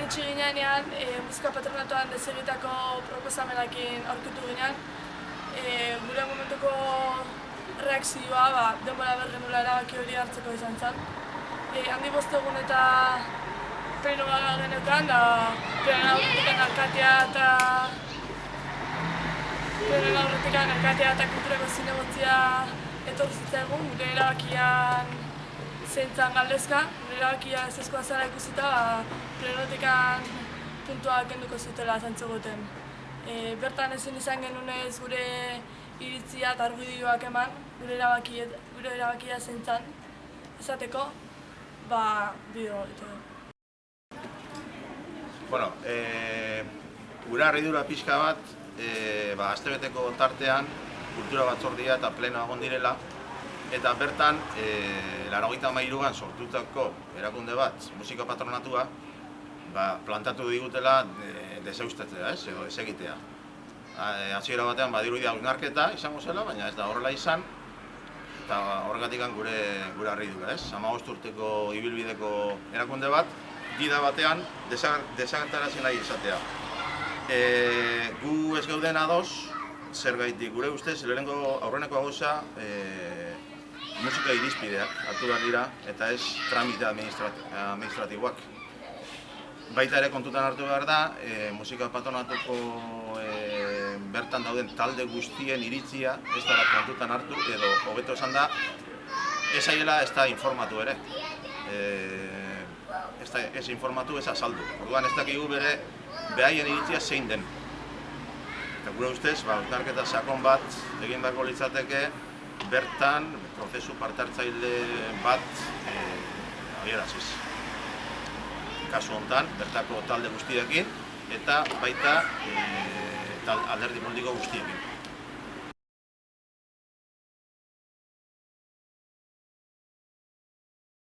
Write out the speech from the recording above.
iritsi ginean, musika patronatuan desegitako proposamenekin aurkitu ginean. Gure momentuko reakzioa denbora berri nula erabaki hori hartzeko izan zen. Handi bost egun eta plenoa geneukan, da plenoa aurretikan alkatea eta kulturako zinegotzia etorri zitzaigun, gure erabakian zeintzan galdezka, gure erabakia ezezkoa zela ikusita, plenotikan puntua kenduko zutela zantzegoten. Bertan ezin izan genunez gure iritzia eta argudioak eman, gure erabakia zeintzan izateko, bideo egitu. Bueno, gure harridura pixka bat, astebeteko tartean kultura batzordia eta plenoa egon direla, eta bertan, 1983an sortutako erakunde bat, musika patronatua, plantatu digutela deseustatzea, edo desegitea. Hasiera batean badirudi hausnarketa izango zela, baina ez da horrela izan, eta horregatik gure harridura, 15 urteko ibilbideko erakunde bat, gida batean desagertarazi nahi izatea. Gu ez gauden ados, zergaitik gure ustez, aurreneko gauza musika irizpideak hartu behar dira, eta ez tramite administratiboak. Baita ere kontutan hartu behar da, musika patronatuko bertan dauden talde guztien iritzia ez dara kontutan hartu, edo hobeto esan da, ez aiela ez da informatu ere. Ez informatu, ez azaldu. Orduan ez dakigu bere behaien iritzia zein den. Eta gure ustez, hausnarketa sakon bat egin beharko litzateke, bertan prozesu parte-hartzaile bat adieraziz. Kasu honetan, bertako talde guztiekin eta baita alderdi politiko guztiekin.